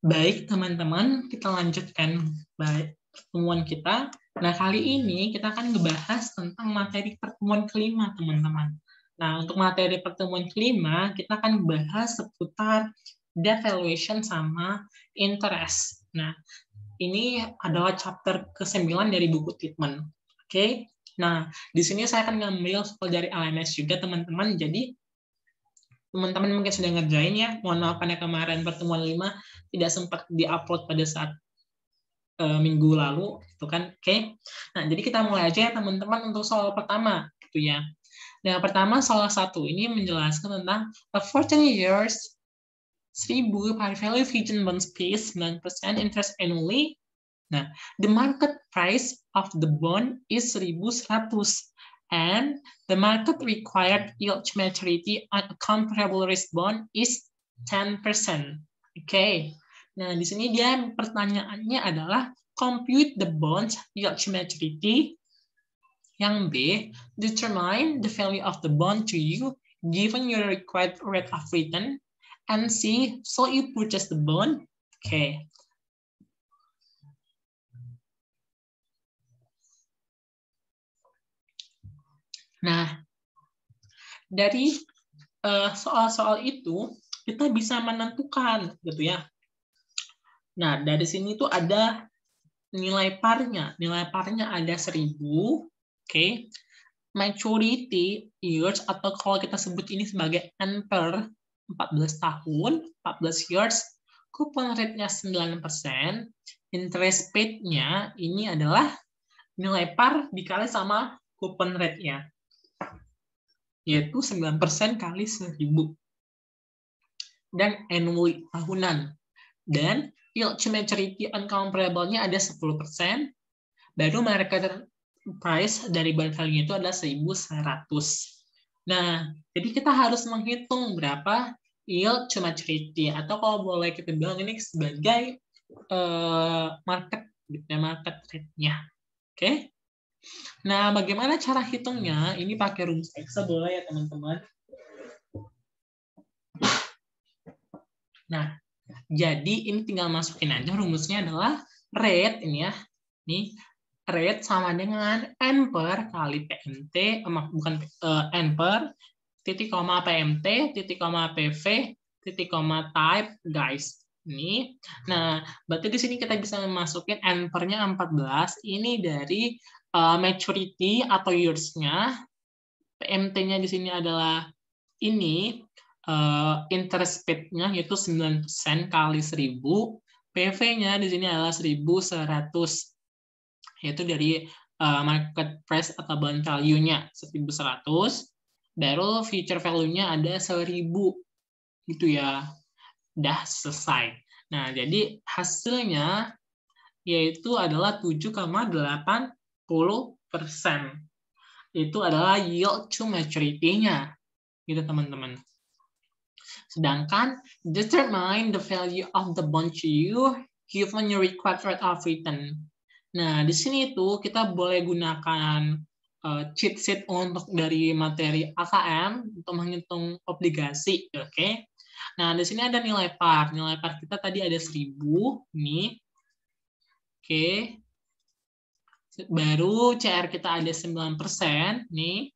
Baik, teman-teman, kita lanjutkan pertemuan kita. Nah, kali ini kita akan ngebahas tentang materi pertemuan kelima, teman-teman. Nah, untuk materi pertemuan kelima, kita akan bahas seputar debt valuation sama interest. Nah, ini adalah chapter ke-9 dari buku Titman. Oke? Nah, di sini saya akan ngambil soal dari LMS juga, teman-teman. Jadi, teman-teman mungkin sudah ngerjain ya. Mohon maaf karena kemarin pertemuan 5 tidak sempat diupload pada saat minggu lalu, itu kan. Oke. Nah, jadi kita mulai aja ya teman-teman untuk soal pertama, gitu ya. Nah, pertama soal 1 ini menjelaskan tentang a 14 years 1000 par value Fijian bonds pays 9% interest annually. Nah, the market price of the bond is 1.100 and the market required yield to maturity on a comparable risk bond is 10%. Oke. Nah, di sini dia pertanyaannya adalah compute the bonds yield to maturity. Yang B, determine the value of the bond to you given your required rate of return. And C, so you purchase the bond. Oke. Nah, dari soal-soal itu kita bisa menentukan, gitu ya. Nah, dari sini tuh ada nilai parnya. Nilai parnya ada 1000, oke. Maturity years atau kalau kita sebut ini sebagai N per 14 tahun, 14 years, coupon rate-nya 9%, interest paid-nya ini adalah nilai par dikali sama coupon rate-nya, yaitu 9% kali 1000. Dan annually, tahunan. Dan yield to maturity uncomparable-nya ada 10%, baru market price dari bond value itu adalah 1.100. Nah, jadi kita harus menghitung berapa yield to maturity, atau kalau boleh kita bilang ini sebagai market rate-nya. Oke? Nah, bagaimana cara hitungnya? Ini pakai rumus Excel boleh ya, teman-teman? Nah, jadi ini tinggal masukin aja rumusnya adalah rate ini ya. Nih, rate sama dengan N per kali PMT, bukan N per titik koma PMT, titik koma PV, titik koma type, guys. Ini. Nah, berarti di sini kita bisa memasukin N per-nya 14. Ini dari maturity atau years-nya. PMT-nya di sini adalah ini. Interest paid-nya yaitu 9% kali 1000. PV-nya di sini adalah 1.100. Yaitu dari market price atau bond value-nya 1.100. Baru future value-nya ada 1.000. Gitu ya. Udah selesai. Nah, jadi hasilnya yaitu adalah 7,80%. Itu adalah yield to maturity-nya. Gitu, teman-teman. Sedangkan determine the value of the bond to you given your required rate of return. Nah, di sini itu kita boleh gunakan cheat sheet untuk dari materi AKM untuk menghitung obligasi, oke? Nah, di sini ada nilai par. Nilai par kita tadi ada 1000 nih. Oke. Baru CR kita ada 9% nih.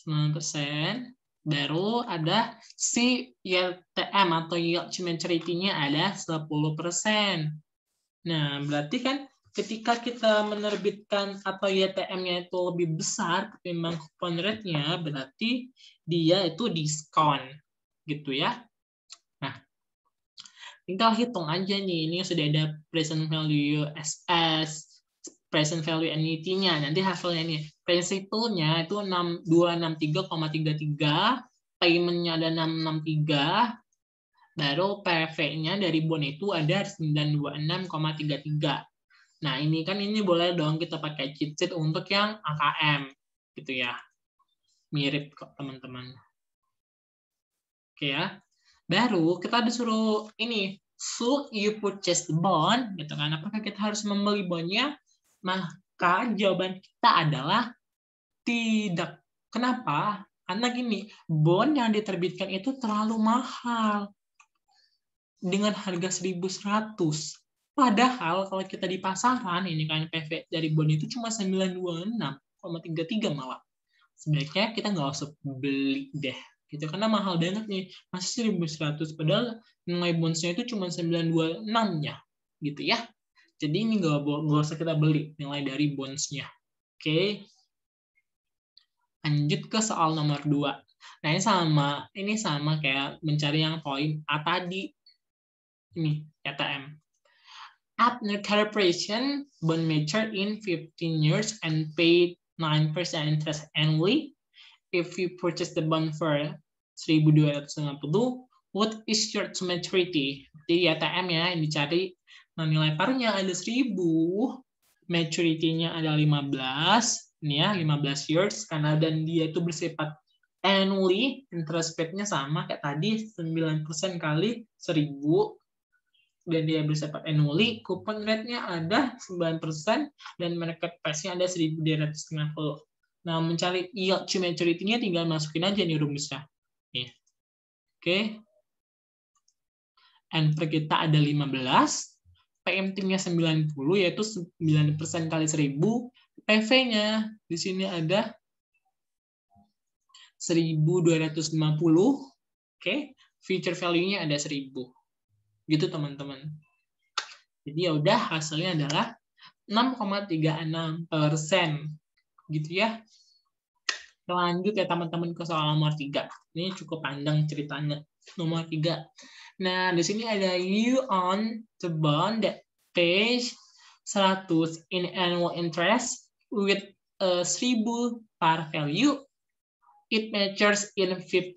9%. Baru ada si YTM atau yield to maturity-nya ada 10%. Nah, berarti kan ketika kita menerbitkan atau YTM-nya itu lebih besar ketimbang coupon rate-nya, berarti dia itu diskon. Gitu ya. Nah, tinggal hitung aja nih. Ini sudah ada present value SS, present value annuity-nya. Nanti hasilnya nih. Principal-nya itu 263,33, payment-nya ada 663, baru PV-nya dari bond itu ada 926,33. Nah, ini boleh dong kita pakai cheat sheet untuk yang AKM gitu ya. Mirip kok, teman-teman. Oke ya. Baru kita disuruh ini, should you purchase the bond gitu kan. Apakah kita harus membeli bondnya? Maka jawaban kita adalah tidak. Kenapa? Karena gini, bond yang diterbitkan itu terlalu mahal. dengan harga 1.100. Padahal kalau kita di pasaran, ini kan PV dari bond itu cuma 926,33 malah. Sebaiknya kita nggak usah beli deh. Gitu, karena mahal banget nih. Masih 1.100, padahal nilai bondsnya itu cuma 926-nya. Gitu ya. Jadi ini nggak usah kita beli nilai dari bondsnya. Oke. Lanjut ke soal nomor 2. Nah, ini sama kayak mencari yang poin A tadi. Ini KTM. At the calculation, bond mature in 15 years and paid 9% interest annually. If you purchase the bond for 1.250, what is your maturity? Jadi ATM ya yang dicari. Nah, nilai parnya ada 1.000, maturity-nya ada 15, ini ya 15 years, karena dan dia itu bersifat annually, interest rate-nya sama kayak tadi 9% kali 1.000, dan dia bersifat annually, coupon rate-nya ada 9%, dan market price-nya ada 1.250. Nah, mencari yield to maturity-nya tinggal masukin aja nih rumusnya. Nih. Oke. N per kita ada 15, PMT-nya 90, yaitu 9% kali 1.000, PV-nya di sini ada 1.250, oke, future value-nya ada 1.000. Gitu teman-teman. Jadi ya udah hasilnya adalah 6,36%. Gitu ya. Kita lanjut ya teman-teman ke soal nomor 3. Ini cukup panjang ceritanya. Nomor 3. Nah, di sini ada you on the bond that pays 100 in annual interest with 1.000 par value. It matures in 15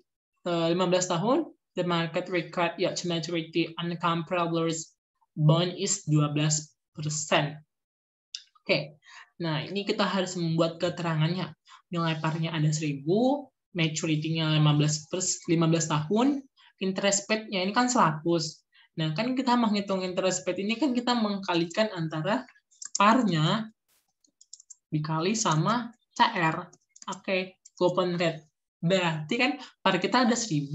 tahun. The market required yield to maturity on comparable bond is 12%. Oke. Nah, ini kita harus membuat keterangannya. Nilai parnya ada 1.000, maturity-nya 15 tahun, interest rate-nya ini kan 100. Nah, kan kita menghitung interest rate ini kan kita mengkalikan antara parnya dikali sama CR. Oke, coupon rate. Berarti kan par kita ada 1.000.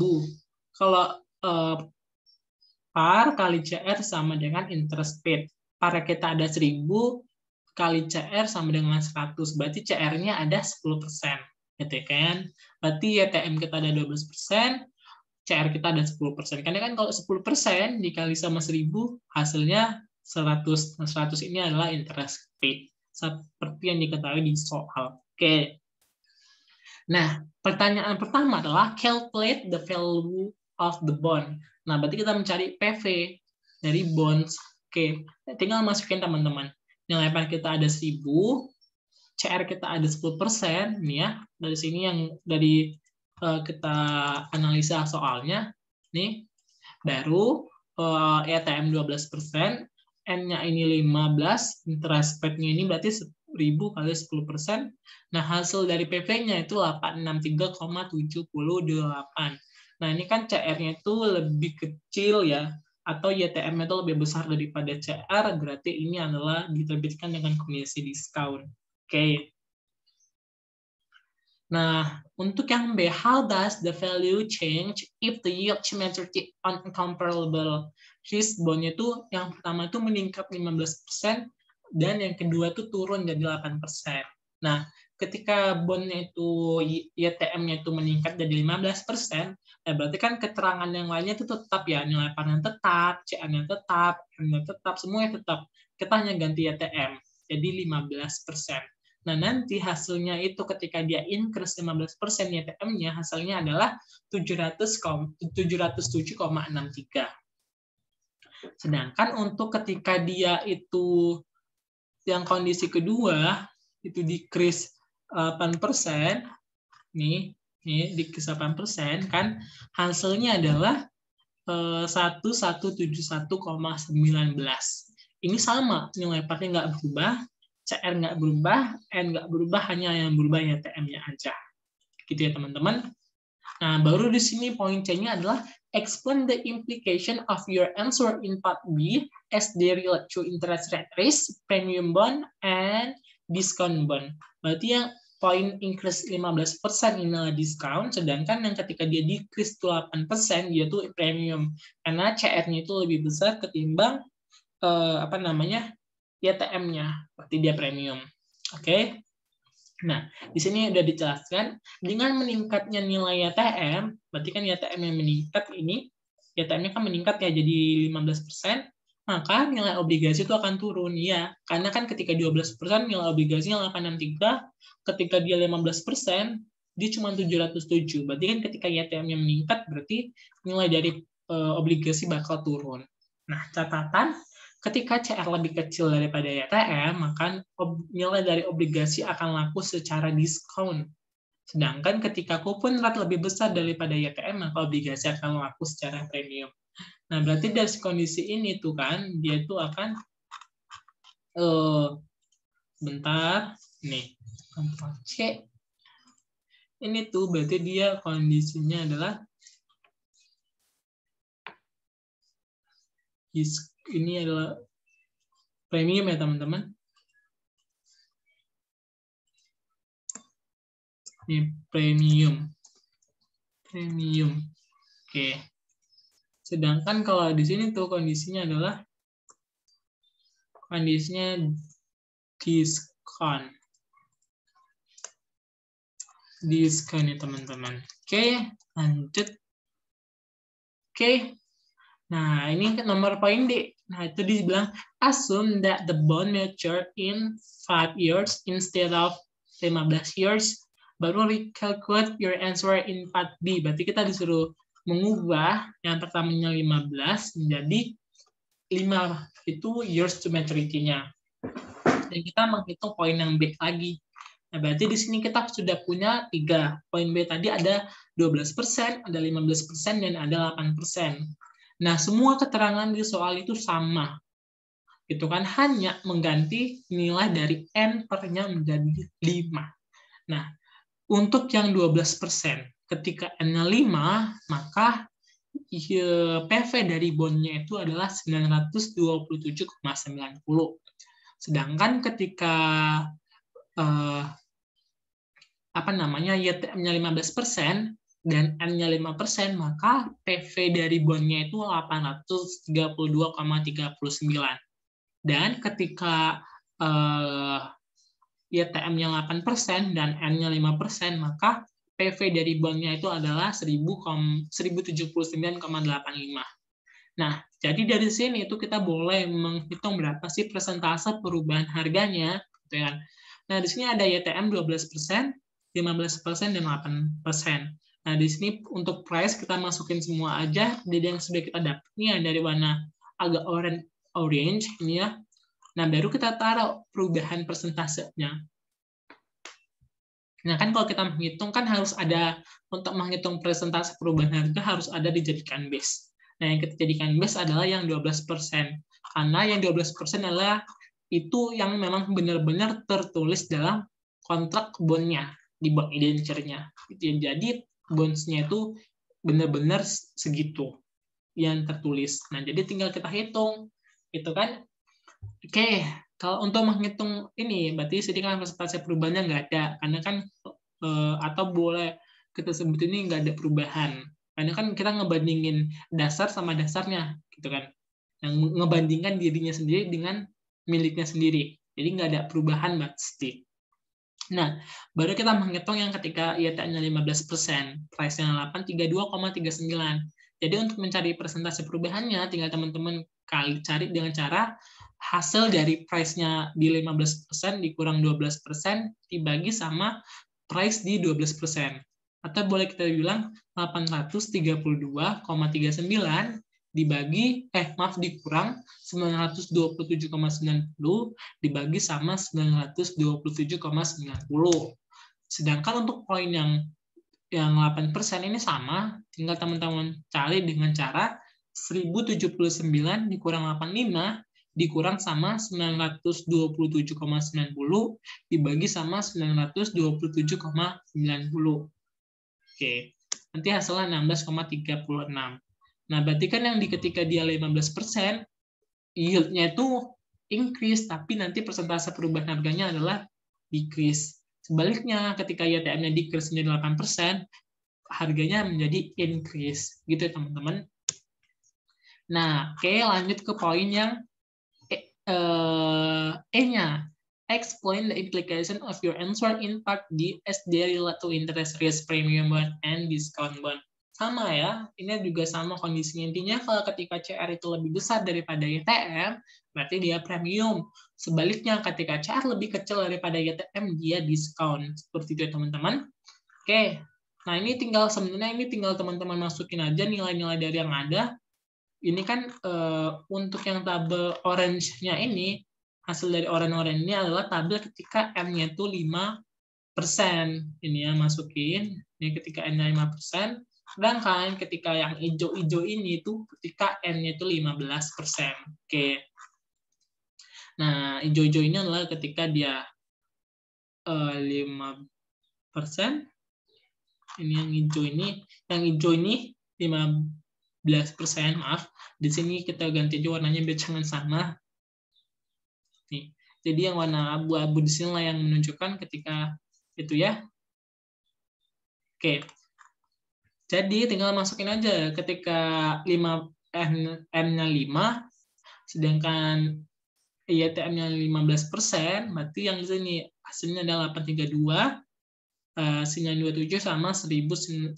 Kalau par kali CR sama dengan interest rate. Par kita ada 1.000 kali CR sama dengan 100. Berarti CR-nya ada 10%. Gitu kan? Berarti YTM kita ada 12%, CR kita ada 10%. Karena kan kalau 10% dikali sama 1.000, hasilnya 100. Nah, 100 ini adalah interest rate. Seperti yang diketahui di soal. Oke. Nah, pertanyaan pertama adalah calculate the value of the bond. Nah, berarti kita mencari PV dari bonds. Oke, tinggal masukin teman-teman. Nilai par kita ada 1.000, CR kita ada 10%, nih ya. Dari sini yang dari kita analisa soalnya, nih. Baru ETM 12%, N-nya ini 15, interest rate-nya ini berarti 1.000 kali 10%. Nah, hasil dari PV-nya itu 863,78. Nah, ini kan CR-nya itu lebih kecil ya, atau YTM itu lebih besar daripada CR, berarti ini adalah diterbitkan dengan komisi diskon. Oke. Nah, untuk yang B, how does the value change if the yield to maturity on comparable risk bond itu yang pertama itu meningkat 15% dan yang kedua itu turun jadi 8%. Nah, ketika bondnya itu YTM-nya itu meningkat jadi 15%, berarti kan keterangan yang lainnya itu tetap ya, nilai parnya tetap, CR-nya tetap, M-nya tetap, semuanya tetap. Kita hanya ganti YTM, jadi 15%. Nah, nanti hasilnya itu ketika dia increase 15% YTM-nya, hasilnya adalah 707,63. Sedangkan untuk ketika dia itu yang kondisi kedua, itu decrease 8%, nih decrease 8%, kan hasilnya adalah 1171,19. Ini sama, nilai parnya nggak berubah, CR nggak berubah, N nggak berubah, hanya yang berubah YTM-nya aja. Gitu ya teman-teman. Nah, baru di sini poin C-nya adalah explain the implication of your answer in part B as they relate to interest rate risk, premium bond, and discount bond. Berarti yang poin increase 15% inilah diskon, sedangkan yang ketika dia decrease itu 8%, dia tuh premium. Karena CR-nya itu lebih besar ketimbang YTM-nya, berarti dia premium. Oke. Nah, di sini udah dijelaskan dengan meningkatnya nilai YTM, berarti kan YTM yang meningkat ini, YTM-nya kan meningkat ya jadi 15%, maka nilai obligasi itu akan turun ya. Karena kan ketika 12% nilai obligasinya 863, ketika dia 15%, dia cuma 707. Berarti kan ketika YTM-nya meningkat, berarti nilai dari obligasi bakal turun. Nah, catatan, ketika CR lebih kecil daripada YTM, maka nilai dari obligasi akan laku secara diskon. Sedangkan ketika coupon rate lebih besar daripada YTM, maka obligasi akan laku secara premium. Nah, berarti dari kondisi ini tuh kan, dia itu akan bentar, nih, Ctrl C. Ini tuh berarti dia kondisinya adalah ini adalah premium ya teman-teman. Ini premium. Oke. Sedangkan kalau di sini tuh kondisinya adalah diskon. Diskon ya teman-teman. Oke, lanjut. Oke. Nah, ini nomor poin D. Nah, itu dibilang assume that the bond mature in 5 years instead of 15 years. Baru recalculate your answer in part B. Berarti kita disuruh mengubah yang pertamanya 15 menjadi 5 itu years to maturity-nya. Dan kita menghitung poin yang B lagi. Nah, berarti di sini kita sudah punya 3. Poin B tadi ada 12%, ada 15%, dan ada 8%. Nah, semua keterangan di soal itu sama. Itu kan hanya mengganti nilai dari N per-nya menjadi 5. Nah, untuk yang 12%, ketika N-nya 5, maka PV dari bondnya itu adalah 927,90. Sedangkan ketika YTM-nya 15% dan N-nya 5%, maka PV dari bondnya itu 832,39. Dan ketika YTM-nya 8% dan N-nya 5%, maka PV dari bondnya itu adalah 1079,85. Nah, jadi dari sini itu kita boleh menghitung berapa sih persentase perubahan harganya, gitu kan. Nah, di sini ada YTM 12%, 15%, dan 8%. Nah, di sini untuk price kita masukin semua aja. Jadi yang sudah kita dapat ini dari warna agak orange ini ya. Nah, baru kita taruh perubahan persentasenya. Nah, kan kalau kita menghitung kan harus ada, untuk menghitung persentase perubahan harga harus ada dijadikan base. Nah, yang kita jadikan base adalah yang 12%. Karena yang 12% adalah itu yang memang benar-benar tertulis dalam kontrak bondnya, di bond indenture-nya. Jadi bonds-nya itu benar-benar segitu yang tertulis. Nah, jadi tinggal kita hitung. Itu kan. Oke, kalau untuk menghitung ini, berarti sedikit persentase perubahannya nggak ada. Karena kan, atau boleh kita sebut ini nggak ada perubahan. Karena kan kita ngebandingin dasar sama dasarnya, gitu kan. Yang ngebandingkan dirinya sendiri dengan miliknya sendiri. Jadi nggak ada perubahan pasti. Nah, baru kita menghitung yang ketika YTM-nya 15%, price-nya 832,39. Jadi untuk mencari persentase perubahannya, tinggal teman-teman cari dengan cara hasil dari price-nya di 15% dikurang 12% dibagi sama price di 12%. Atau boleh kita bilang 832,39 dikurang 927,90 dibagi sama 927,90. Sedangkan untuk poin yang 8% ini sama, tinggal teman-teman cari dengan cara 1079 dikurang 85 dikurang sama 927,90 dibagi sama 927,90. Oke, nanti hasilnya 16,36. Nah, berarti kan yang ketika dia 15%, yield-nya itu increase, tapi nanti persentase perubahan harganya adalah decrease. Sebaliknya, ketika YTM-nya decrease menjadi 8%, harganya menjadi increase. Gitu ya, teman-teman. Nah, oke, lanjut ke poin yang E-nya. Explain the implication of your answer in part D as they relate to interest risk premium bond and discount bond. Sama ya, ini juga sama kondisinya. Intinya kalau ketika CR itu lebih besar daripada YTM, berarti dia premium. Sebaliknya, ketika CR lebih kecil daripada YTM, dia discount. Seperti itu ya, teman-teman. Oke, nah ini tinggal teman-teman masukin aja nilai-nilai dari yang ada. Ini kan untuk yang tabel orange-nya ini, hasil dari orange ini adalah tabel ketika M-nya itu 5%. Ini ya, masukin. Ini ketika N-nya 5%. Sedangkan ketika yang hijau-hijau ini itu ketika N-nya itu 15%. Oke. Nah, hijau-hijau ini adalah ketika dia 5%. Ini yang hijau ini. Yang hijau ini 15%, maaf. Di sini kita ganti aja warnanya biar jangan sama. Nih. Jadi yang warna abu-abu di sini lah yang menunjukkan ketika itu ya. Oke. Jadi tinggal masukin aja ketika M-nya 5, sedangkan YTM-nya 15%, berarti yang di sini hasilnya adalah 832, 927 sama 1079.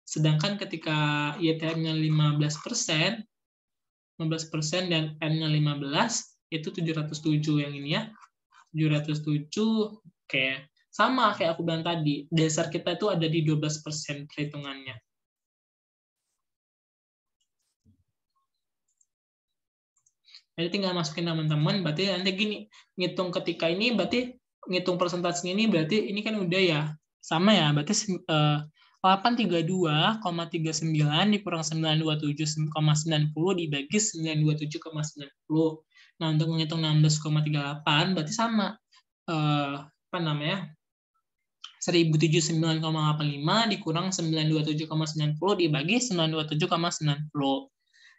Sedangkan ketika YTM-nya 15% dan N-nya 15, itu 707 yang ini ya. 707, oke. Sama kayak aku bilang tadi, dasar kita itu ada di 12% perhitungannya. Jadi tinggal masukin teman-teman, berarti nanti gini, ngitung ketika ini, berarti ngitung persentasenya ini, berarti ini kan udah ya, sama ya, berarti 832,39 dikurang 927,90 dibagi 927,90. Nah, untuk menghitung 16,38 berarti sama 1079,85 dikurang 927,90 dibagi 927,90.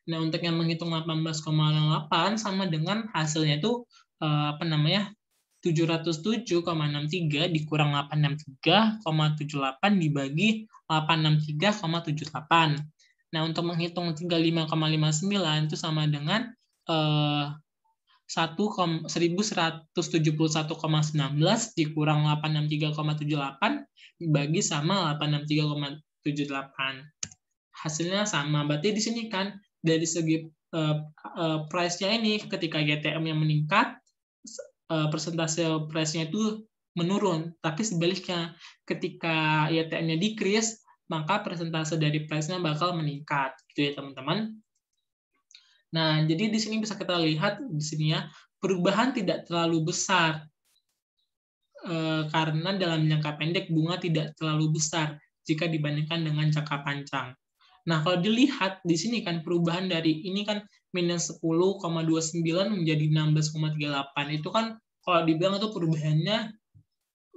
Nah, untuk yang menghitung 18,08 sama dengan hasilnya itu 707,63 dikurang 863,78 dibagi 863,78. Nah, untuk menghitung 35,59 itu sama dengan 1171,19 dikurang 863,78 dibagi sama 863,78. Hasilnya sama. Berarti di sini kan dari segi price-nya ini ketika YTM yang meningkat, persentase price-nya itu menurun. Tapi sebaliknya ketika YTM-nya decrease, maka persentase dari price-nya bakal meningkat. Gitu ya, teman-teman. Nah, jadi di sini bisa kita lihat di sini ya, perubahan tidak terlalu besar karena dalam jangka pendek bunga tidak terlalu besar jika dibandingkan dengan jangka panjang. Nah, kalau dilihat di sini kan perubahan dari ini kan minus 10,29 menjadi 16,38. Itu kan kalau dibilang itu perubahannya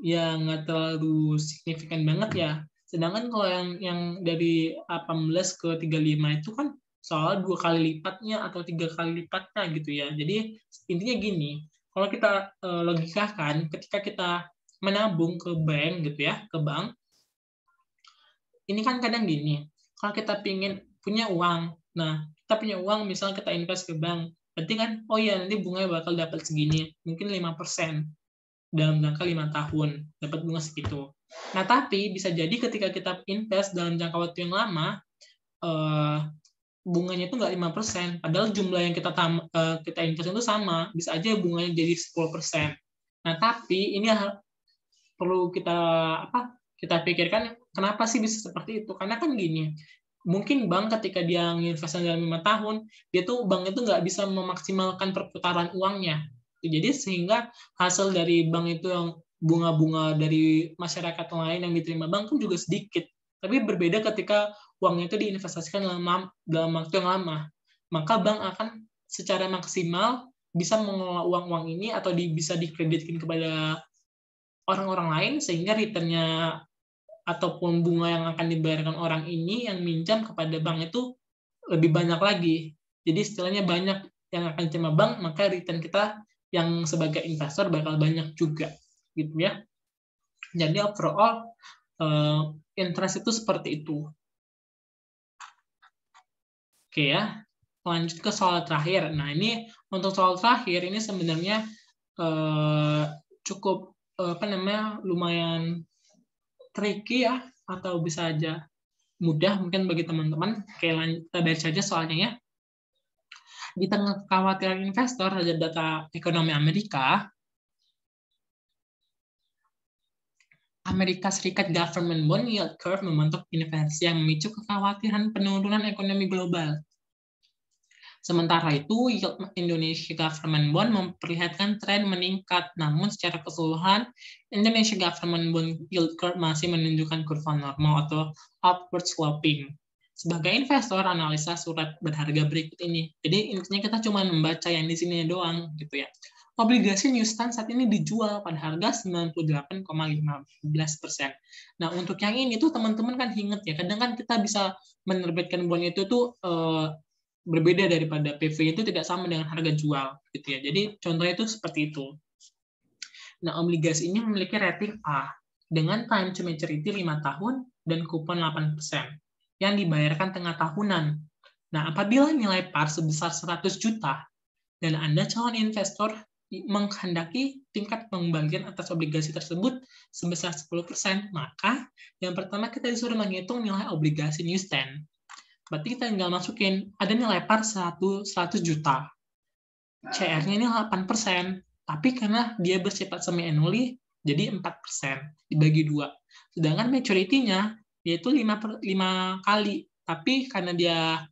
ya nggak terlalu signifikan banget ya. Sedangkan kalau yang dari 18 ke 35 itu kan soal 2 kali lipatnya atau 3 kali lipatnya gitu ya. Jadi intinya gini, kalau kita logikakan ketika kita menabung ke bank gitu ya, ke bank, ini kan kadang gini, kalau kita pingin punya uang, nah kita punya uang misalnya kita invest ke bank, berarti kan, oh iya nanti bunganya bakal dapat segini, mungkin 5% dalam jangka 5 tahun, dapat bunga segitu. Nah tapi bisa jadi ketika kita invest dalam jangka waktu yang lama, bunganya itu nggak 5%, padahal jumlah yang kita invest itu sama, bisa aja bunganya jadi 10%. Nah, tapi ini perlu kita pikirkan kenapa sih bisa seperti itu? Karena kan gini, mungkin bank ketika dia investasi dalam 5 tahun, bank itu nggak bisa memaksimalkan perputaran uangnya. Jadi sehingga hasil dari bank itu yang bunga-bunga dari masyarakat lain yang diterima bank pun juga sedikit. Tapi berbeda ketika uangnya itu diinvestasikan dalam waktu yang lama. Maka bank akan secara maksimal bisa mengelola uang-uang ini atau bisa dikreditkan kepada orang-orang lain sehingga return-nya ataupun bunga yang akan dibayarkan orang ini yang minjam kepada bank itu lebih banyak lagi. Jadi istilahnya banyak yang akan diterima bank, maka return kita yang sebagai investor bakal banyak juga. gitu ya. Jadi overall interest itu seperti itu. Oke ya, lanjut ke soal terakhir. Nah ini untuk soal terakhir ini sebenarnya cukup lumayan tricky ya, atau bisa aja mudah mungkin bagi teman-teman. Oke, kita baca saja soalnya ya. Di tengah kekhawatiran investor terhadap data ekonomi Amerika Serikat Government Bond Yield Curve membentuk inversi yang memicu kekhawatiran penurunan ekonomi global. Sementara itu, yield Indonesia Government Bond memperlihatkan tren meningkat, namun secara keseluruhan, Indonesia Government Bond Yield Curve masih menunjukkan kurva normal atau upward sloping. Sebagai investor, analisa surat berharga berikut ini. Jadi intinya kita cuma membaca yang di sini doang, gitu ya. Obligasi Newstan saat ini dijual pada harga 98,15%. Nah, untuk yang ini tuh teman-teman kan ingat ya, kadang kan kita bisa menerbitkan bond itu tuh berbeda daripada PV itu tidak sama dengan harga jual, gitu ya. Jadi contohnya itu seperti itu. Nah, obligasi ini memiliki rating A dengan time to maturity 5 tahun dan kupon 8% yang dibayarkan tengah tahunan. Nah, apabila nilai par sebesar 100 juta dan Anda calon investor menghendaki tingkat pengembalian atas obligasi tersebut sebesar 10%, maka yang pertama kita disuruh menghitung nilai obligasi Newstan. Berarti kita tinggal masukin, ada nilai par 100 juta. CR-nya ini 8%, tapi karena dia bersifat semi-annually, jadi 4%, dibagi 2. Sedangkan maturity-nya, yaitu 5 kali, tapi karena dia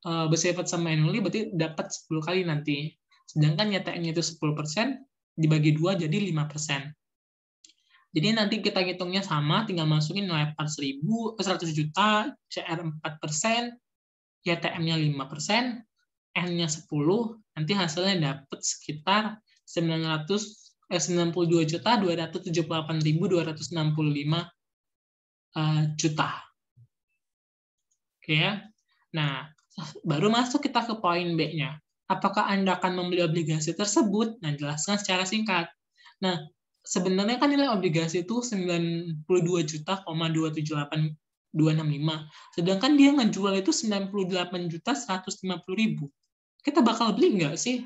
bersifat semi-annually, berarti dapat 10 kali nanti. Sedangkan nyatanya itu 10%, dibagi 2 jadi 5%. Jadi nanti kita hitungnya sama, tinggal masukin nilai par 100 juta, CR 4%, YTM-nya 5%, N-nya 10, nanti hasilnya dapat sekitar 92.278.265 juta. Oke ya. Nah, baru masuk kita ke poin B-nya. Apakah Anda akan membeli obligasi tersebut? Nah, jelaskan secara singkat. Nah, sebenarnya kan nilai obligasi itu 92.278.265. Sedangkan dia ngejual itu 98.150.000. Kita bakal beli nggak sih?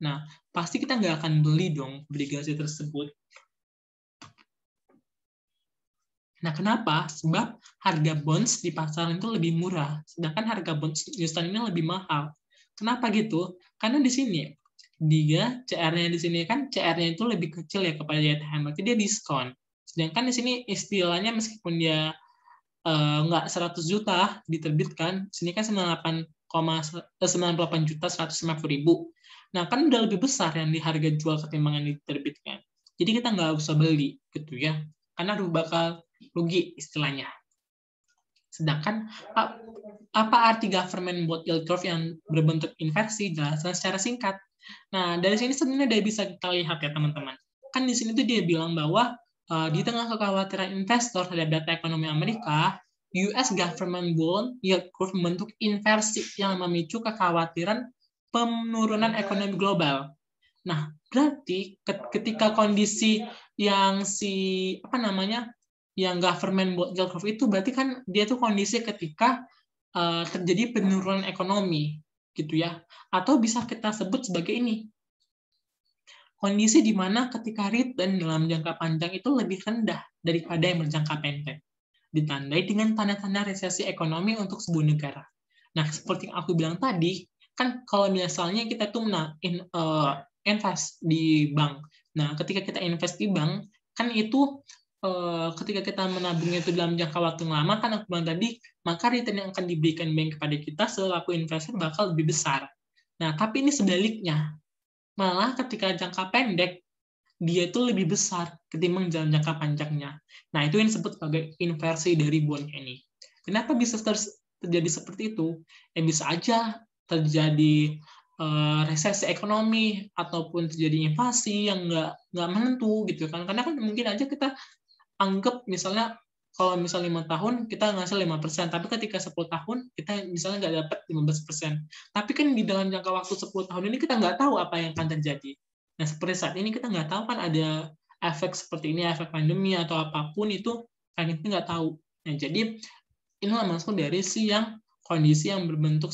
Nah, pasti kita nggak akan beli dong obligasi tersebut. Nah, kenapa? Sebab harga bonds di pasaran itu lebih murah, sedangkan harga bonds Newstan ini lebih mahal. Kenapa gitu? Karena di sini dia CR-nya di sini kan CR-nya itu lebih kecil ya kepada YTM, berarti dia diskon. Sedangkan di sini istilahnya meskipun dia nggak 100 juta diterbitkan, sini kan 98.150.000. Nah, kan udah lebih besar yang di harga jual ketimbang yang diterbitkan. Jadi kita nggak usah beli gitu ya, karena bakal rugi istilahnya. Sedangkan apa arti government bond yield curve yang berbentuk inversi? Jelaskan secara singkat. Nah, dari sini sebenarnya udah bisa kita lihat ya teman-teman. Kan di sini tuh dia bilang bahwa di tengah kekhawatiran investor terhadap data ekonomi Amerika, US government bond yield curve membentuk inversi yang memicu kekhawatiran penurunan ekonomi global. Nah, berarti ketika kondisi yang yang government bond yield curve itu berarti kan dia tuh kondisi ketika terjadi penurunan ekonomi gitu ya, atau bisa kita sebut sebagai ini kondisi di mana ketika return dalam jangka panjang itu lebih rendah daripada yang berjangka pendek, ditandai dengan tanda-tanda resesi ekonomi untuk sebuah negara. Nah, seperti yang aku bilang tadi, kan kalau misalnya kita tuh invest di bank, nah ketika kita invest di bank kan itu ketika kita menabungnya itu dalam jangka waktu yang lama, kan aku bilang tadi, maka return yang akan diberikan bank kepada kita selaku investor bakal lebih besar. Nah, tapi ini sebaliknya. Malah ketika jangka pendek, dia itu lebih besar ketimbang dalam jangka panjangnya. Nah, itu yang disebut sebagai inversi dari bond ini. Kenapa bisa terjadi seperti itu? Ya bisa aja terjadi resesi ekonomi ataupun terjadi inflasi yang nggak menentu gitu kan. Karena kan mungkin aja kita anggap misalnya kalau misalnya 5 tahun kita ngasih 5%, tapi ketika 10 tahun kita misalnya nggak dapat 15%. Tapi kan di dalam jangka waktu 10 tahun ini kita nggak tahu apa yang akan terjadi. Nah, seperti saat ini kita nggak tahu kan ada efek seperti ini, efek pandemi atau apapun itu kan kita nggak tahu. Nah, jadi inilah maksud dari kondisi yang berbentuk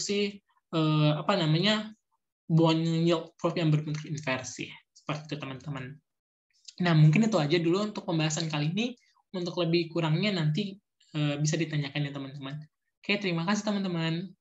bond yield curve yang berbentuk inversi. Seperti itu teman-teman. Nah, mungkin itu aja dulu untuk pembahasan kali ini. Untuk lebih kurangnya nanti bisa ditanyakan ya teman-teman. Oke, terima kasih teman-teman.